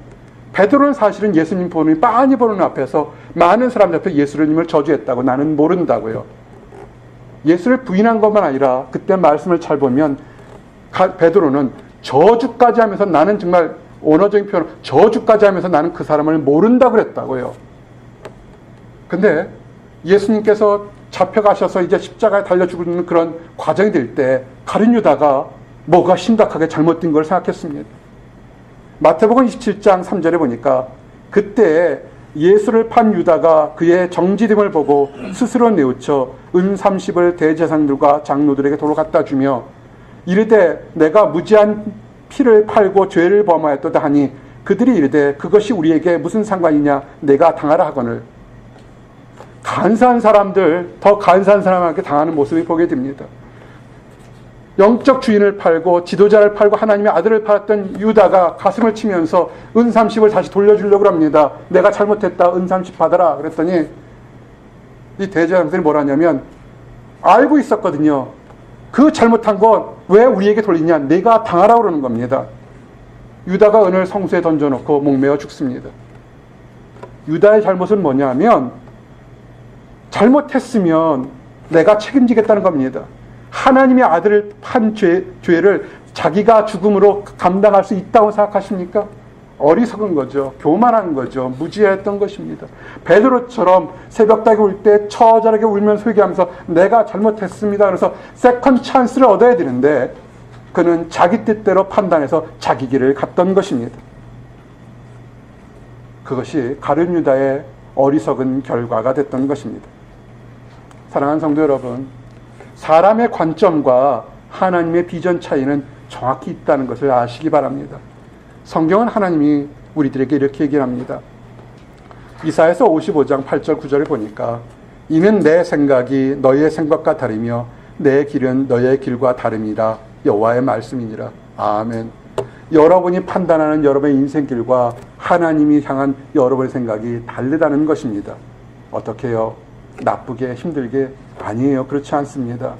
베드로는 사실은 예수님 보는 빤히 보는 앞에서 많은 사람들 앞에 예수님을 저주했다고, 나는 모른다고요. 예수를 부인한 것만 아니라 그때 말씀을 잘 보면 베드로는 저주까지 하면서, 나는 정말 언어적인 표현, 저주까지 하면서 나는 그 사람을 모른다고 그랬다고요. 근데 예수님께서 잡혀가셔서 이제 십자가에 달려 죽는 그런 과정이 될 때 가룟 유다가 뭐가 심각하게 잘못된 걸 생각했습니다. 마태복음 27장 3절에 보니까 그때 예수를 판 유다가 그의 정직됨을 보고 스스로 뉘우쳐 은 30을 대제사장들과 장로들에게 도로 갖다 주며 이르되 내가 무지한 피를 팔고 죄를 범하였도다 하니 그들이 이르되 그것이 우리에게 무슨 상관이냐, 내가 당하라 하거늘. 간사한 사람들, 더 간사한 사람에게 당하는 모습을 보게 됩니다. 영적 주인을 팔고 지도자를 팔고 하나님의 아들을 팔았던 유다가 가슴을 치면서 은 30을 다시 돌려주려고 합니다. 내가 잘못했다, 은 30 받아라. 그랬더니 이 대제사장들이 뭐라 하냐면, 알고 있었거든요. 그 잘못한 건 왜 우리에게 돌리냐, 내가 당하라고 그러는 겁니다. 유다가 은을 성수에 던져놓고 목매어 죽습니다. 유다의 잘못은 뭐냐면, 잘못했으면 내가 책임지겠다는 겁니다. 하나님의 아들을 판 죄를 자기가 죽음으로 감당할 수 있다고 생각하십니까? 어리석은 거죠. 교만한 거죠. 무지했던 것입니다. 베드로처럼 새벽닭이 울 때 처절하게 울면서 회개하면서 내가 잘못했습니다. 그래서 세컨 찬스를 얻어야 되는데 그는 자기 뜻대로 판단해서 자기 길을 갔던 것입니다. 그것이 가룟 유다의 어리석은 결과가 됐던 것입니다. 사랑하는 성도 여러분, 사람의 관점과 하나님의 비전 차이는 정확히 있다는 것을 아시기 바랍니다. 성경은 하나님이 우리들에게 이렇게 얘기를 합니다. 이사야서 55장 8절 9절에 보니까 이는 내 생각이 너희의 생각과 다르며 내 길은 너희의 길과 다름이라 여호와의 말씀이니라. 아멘. 여러분이 판단하는 여러분의 인생길과 하나님이 향한 여러분의 생각이 다르다는 것입니다. 어떻게 해요? 나쁘게, 힘들게? 아니에요. 그렇지 않습니다.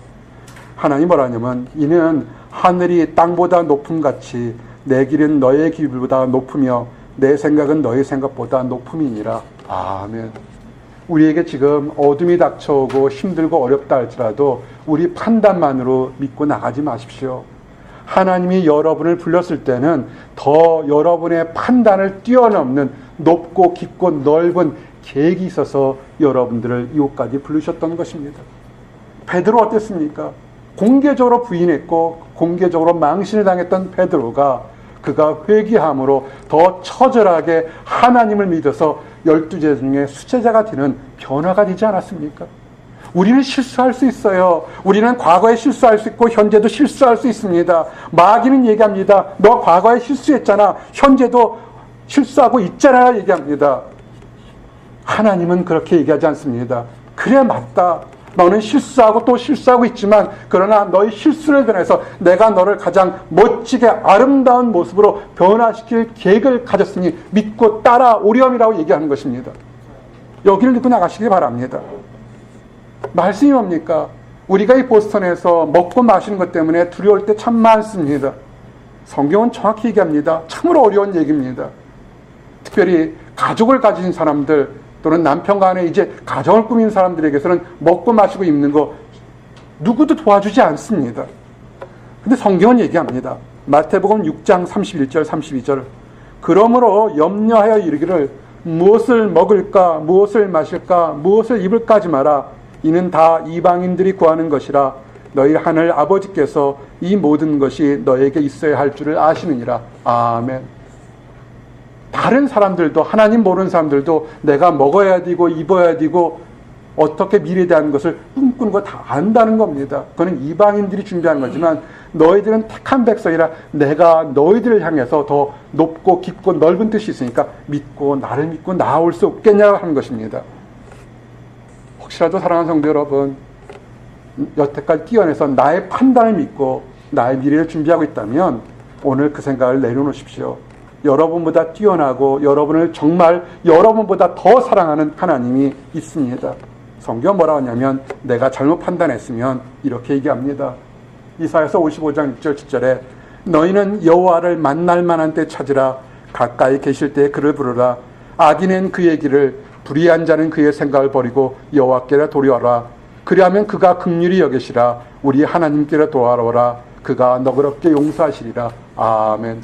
하나님 뭐라 하냐면 이는 하늘이 땅보다 높음 같이 내 길은 너의 길보다 높으며 내 생각은 너의 생각보다 높음이니라. 아멘. 우리에게 지금 어둠이 닥쳐오고 힘들고 어렵다 할지라도 우리 판단만으로 믿고 나가지 마십시오. 하나님이 여러분을 불렀을 때는 더 여러분의 판단을 뛰어넘는 높고 깊고 넓은 계획이 있어서 여러분들을 이곳까지 부르셨던 것입니다. 베드로 어땠습니까? 공개적으로 부인했고 공개적으로 망신을 당했던 베드로가 그가 회개함으로 더 처절하게 하나님을 믿어서 12제자 중에 수제자가 되는 변화가 되지 않았습니까? 우리는 실수할 수 있어요. 우리는 과거에 실수할 수 있고 현재도 실수할 수 있습니다. 마귀는 얘기합니다. 너 과거에 실수했잖아. 현재도 실수하고 있잖아. 얘기합니다. 하나님은 그렇게 얘기하지 않습니다. 그래, 맞다. 너는 실수하고 또 실수하고 있지만 그러나 너의 실수를 변해서 내가 너를 가장 멋지게 아름다운 모습으로 변화시킬 계획을 가졌으니 믿고 따라오렴이라고 얘기하는 것입니다. 여기를 믿고 나가시기 바랍니다. 말씀이 뭡니까? 우리가 이 보스턴에서 먹고 마시는 것 때문에 두려울 때 참 많습니다. 성경은 정확히 얘기합니다. 참으로 어려운 얘기입니다. 특별히 가족을 가진 사람들 또는 남편과 아내 이제 가정을 꾸민 사람들에게서는 먹고 마시고 입는 거 누구도 도와주지 않습니다. 근데 성경은 얘기합니다. 마태복음 6장 31절 32절 그러므로 염려하여 이르기를 무엇을 먹을까 무엇을 마실까 무엇을 입을까 하지 마라. 이는 다 이방인들이 구하는 것이라 너희 하늘 아버지께서 이 모든 것이 너에게 있어야 할 줄을 아시느니라. 아멘. 다른 사람들도 하나님 모르는 사람들도 내가 먹어야 되고 입어야 되고 어떻게 미래에 대한 것을 꿈꾸는 거 다 안다는 겁니다. 그거는 이방인들이 준비하는 거지만 너희들은 택한 백성이라 내가 너희들을 향해서 더 높고 깊고 넓은 뜻이 있으니까 믿고 나를 믿고 나아올 수 없겠냐고 하는 것입니다. 혹시라도 사랑하는 성도 여러분, 여태까지 뛰어내서 나의 판단을 믿고 나의 미래를 준비하고 있다면 오늘 그 생각을 내려놓으십시오. 여러분보다 뛰어나고 여러분을 정말 여러분보다 더 사랑하는 하나님이 있습니다. 성경 뭐라고 하냐면 내가 잘못 판단했으면 이렇게 얘기합니다. 이사야서 55장 6절 7절에 너희는 여호와를 만날 만한 때 찾으라. 가까이 계실 때 그를 부르라. 악인은 그의 길을, 불의한 자는 그의 생각을 버리고 여호와께로 돌이오라. 그리하면 그가 긍휼히 여기시라. 우리 하나님께로 돌아오라. 그가 너그럽게 용서하시리라. 아멘.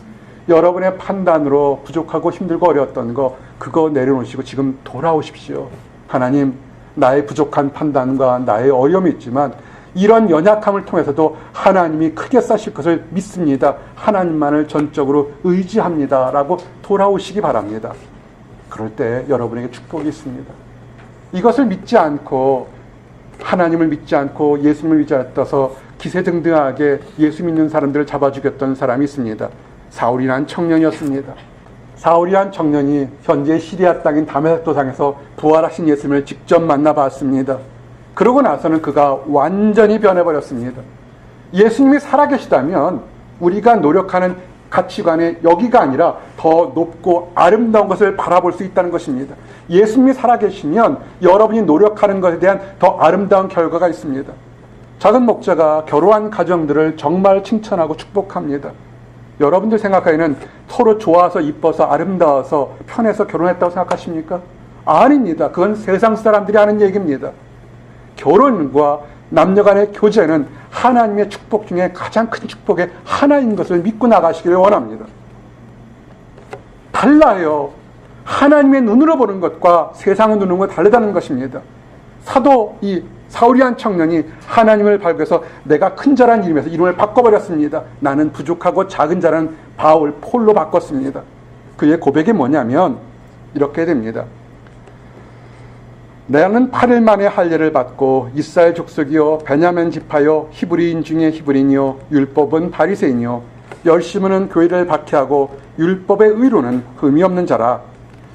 여러분의 판단으로 부족하고 힘들고 어려웠던 거 그거 내려놓으시고 지금 돌아오십시오. 하나님, 나의 부족한 판단과 나의 어려움이 있지만 이런 연약함을 통해서도 하나님이 크게 싸실 것을 믿습니다. 하나님만을 전적으로 의지합니다. 라고 돌아오시기 바랍니다. 그럴 때 여러분에게 축복이 있습니다. 이것을 믿지 않고 하나님을 믿지 않고 예수님을 믿지 않아서 기세등등하게 예수 믿는 사람들을 잡아 죽였던 사람이 있습니다. 사울이라는 청년이었습니다. 사울이란 청년이 현재 시리아 땅인 다메섹 도상에서 부활하신 예수님을 직접 만나봤습니다. 그러고 나서는 그가 완전히 변해버렸습니다. 예수님이 살아계시다면 우리가 노력하는 가치관에 여기가 아니라 더 높고 아름다운 것을 바라볼 수 있다는 것입니다. 예수님이 살아계시면 여러분이 노력하는 것에 대한 더 아름다운 결과가 있습니다. 작은 목자가 결혼한 가정들을 정말 칭찬하고 축복합니다. 여러분들 생각하기에는 서로 좋아서 이뻐서 아름다워서 편해서 결혼했다고 생각하십니까? 아닙니다. 그건 세상 사람들이 하는 얘기입니다. 결혼과 남녀간의 교제는 하나님의 축복 중에 가장 큰 축복의 하나인 것을 믿고 나가시기를 원합니다. 달라요. 하나님의 눈으로 보는 것과 세상의 눈으로 보는 것 다르다는 것입니다. 사도 이 사울이란 청년이 하나님을 발견해서 내가 큰 자라는 이름에서 이름을 바꿔버렸습니다. 나는 부족하고 작은 자라는 바울, 폴로 바꿨습니다. 그의 고백이 뭐냐면 이렇게 됩니다. 나는 8일 만에 할례를 받고 이스라엘 족속이요 베냐민 지파요 히브리인 중에 히브리인이요 율법은 바리새인이요 열심은 교회를 박해하고 율법의 의로는 흠이 없는 자라.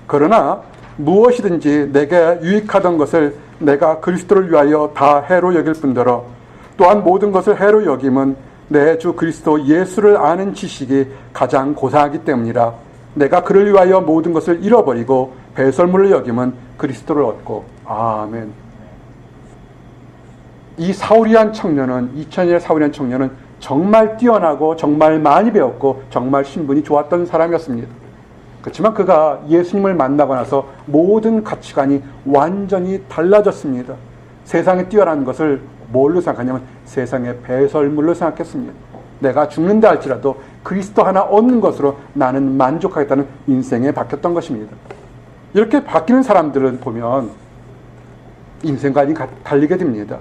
그러나 무엇이든지 내게 유익하던 것을 내가 그리스도를 위하여 다 해로 여길 뿐더러 또한 모든 것을 해로 여김은 내 주 그리스도 예수를 아는 지식이 가장 고상하기 때문이라. 내가 그를 위하여 모든 것을 잃어버리고 배설물을 여김은 그리스도를 얻고. 아멘. 이 사울이란 청년은 2000년의 사울이란 청년은 정말 뛰어나고 정말 많이 배웠고 정말 신분이 좋았던 사람이었습니다. 그렇지만 그가 예수님을 만나고 나서 모든 가치관이 완전히 달라졌습니다. 세상에 뛰어난 것을 뭘로 생각하냐면 세상의 배설물로 생각했습니다. 내가 죽는다 할지라도 그리스도 하나 얻는 것으로 나는 만족하겠다는 인생에 바뀌었던 것입니다. 이렇게 바뀌는 사람들은 보면 인생관이 갈리게 됩니다.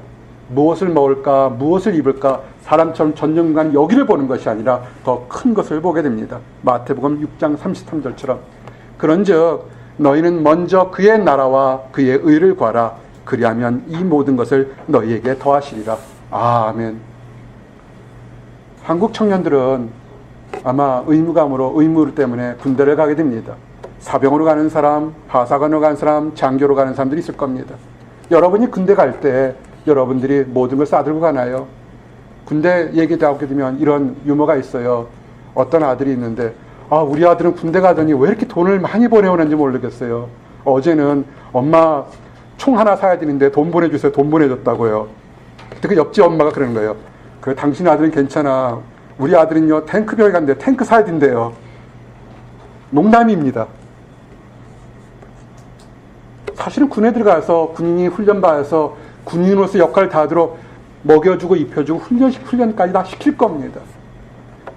무엇을 먹을까, 무엇을 입을까, 사람처럼 전전간 여기를 보는 것이 아니라 더 큰 것을 보게 됩니다. 마태복음 6장 33절처럼 그런즉 너희는 먼저 그의 나라와 그의 의를 구하라. 그리하면 이 모든 것을 너희에게 더하시리라. 아멘. 한국 청년들은 아마 의무 때문에 군대를 가게 됩니다. 사병으로 가는 사람, 하사관으로 가는 사람, 장교로 가는 사람들이 있을 겁니다. 여러분이 군대 갈 때 여러분들이 모든 걸 싸들고 가나요? 군대 얘기 나오게 되면 이런 유머가 있어요. 어떤 아들이 있는데 우리 아들은 군대 가더니 왜 이렇게 돈을 많이 보내오는지 모르겠어요. 어제는 엄마 총 하나 사야 되는데 돈 보내주세요. 돈 보내줬다고요. 그때 그 옆집 엄마가 그러는 거예요. 그래, 당신 아들은 괜찮아. 우리 아들은요 탱크병에 갔는데 탱크 사야 된대요. 농담입니다. 사실은 군에 들어가서 군인이 훈련받아서 군인으로서 역할을 다하도록 먹여주고 입혀주고 훈련까지 다 시킬 겁니다.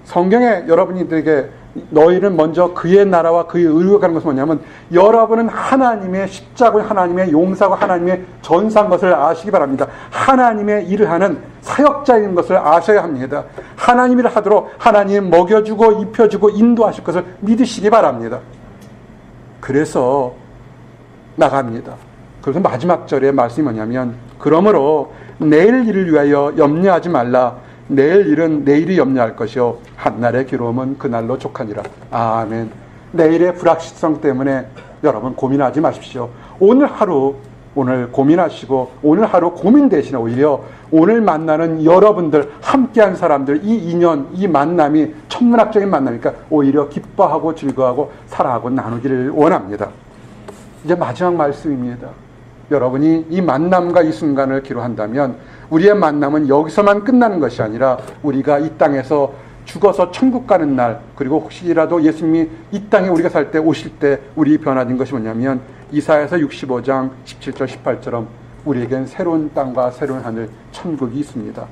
성경에 여러분들에게 너희는 먼저 그의 나라와 그의 의를 가는 것은 뭐냐면 여러분은 하나님의 십자군 하나님의 용사고 하나님의 전사한 것을 아시기 바랍니다. 하나님의 일을 하는 사역자인 것을 아셔야 합니다. 하나님 일을 하도록 하나님 먹여주고 입혀주고 인도하실 것을 믿으시기 바랍니다. 그래서 나갑니다. 그래서 마지막 절에 말씀이 뭐냐면 그러므로 내일 일을 위하여 염려하지 말라. 내일 일은 내일이 염려할 것이요 한날의 괴로움은 그날로 족하니라. 아멘. 내일의 불확실성 때문에 여러분 고민하지 마십시오. 오늘 하루 오늘 고민하시고 오늘 하루 고민 대신에 오히려 오늘 만나는 여러분들 함께한 사람들 이 인연 이 만남이 천문학적인 만남이니까 오히려 기뻐하고 즐거워하고 사랑하고 나누기를 원합니다. 이제 마지막 말씀입니다. 여러분이 이 만남과 이 순간을 기로한다면 우리의 만남은 여기서만 끝나는 것이 아니라 우리가 이 땅에서 죽어서 천국 가는 날 그리고 혹시라도 예수님이 이 땅에 우리가 살 때 오실 때 우리 변화된 것이 뭐냐면 이사야서 65장 17절 18처럼 우리에겐 새로운 땅과 새로운 하늘 천국이 있습니다.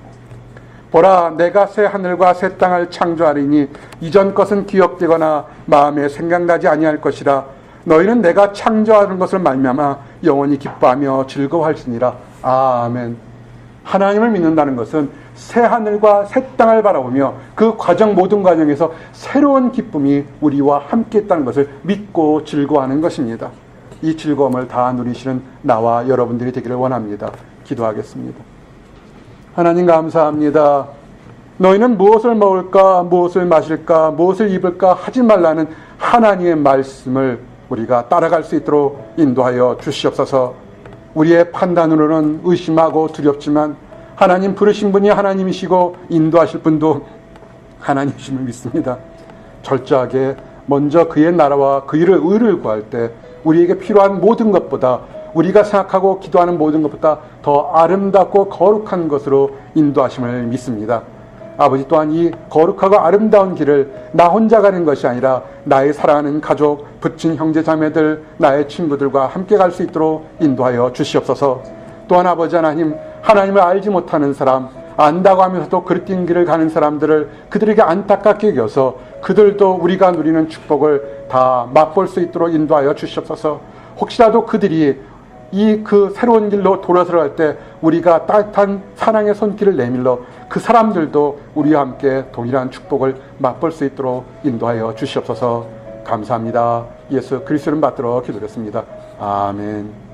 보라 내가 새 하늘과 새 땅을 창조하리니 이전 것은 기억되거나 마음에 생각나지 아니할 것이라 너희는 내가 창조하는 것을 말미암아 영원히 기뻐하며 즐거워할지니라. 아멘. 하나님을 믿는다는 것은 새 하늘과 새 땅을 바라보며 그 과정 모든 과정에서 새로운 기쁨이 우리와 함께 있다는 것을 믿고 즐거워하는 것입니다. 이 즐거움을 다 누리시는 나와 여러분들이 되기를 원합니다. 기도하겠습니다. 하나님 감사합니다. 너희는 무엇을 먹을까 무엇을 마실까 무엇을 입을까 하지 말라는 하나님의 말씀을 우리가 따라갈 수 있도록 인도하여 주시옵소서. 우리의 판단으로는 의심하고 두렵지만 하나님 부르신 분이 하나님이시고 인도하실 분도 하나님이심을 믿습니다. 철저하게 먼저 그의 나라와 그 일을 의를 구할 때 우리에게 필요한 모든 것보다 우리가 생각하고 기도하는 모든 것보다 더 아름답고 거룩한 것으로 인도하심을 믿습니다. 아버지 또한 이 거룩하고 아름다운 길을 나 혼자 가는 것이 아니라 나의 사랑하는 가족, 부친 형제 자매들, 나의 친구들과 함께 갈 수 있도록 인도하여 주시옵소서. 또한 아버지 하나님, 하나님을 알지 못하는 사람, 안다고 하면서도 그릇된 길을 가는 사람들을 그들에게 안타깝게 여겨서 그들도 우리가 누리는 축복을 다 맛볼 수 있도록 인도하여 주시옵소서. 혹시라도 그들이 그 새로운 길로 돌아서갈 때 우리가 따뜻한 사랑의 손길을 내밀러 그 사람들도 우리와 함께 동일한 축복을 맛볼 수 있도록 인도하여 주시옵소서. 감사합니다. 예수 그리스도를 받들어 기도했습니다. 아멘.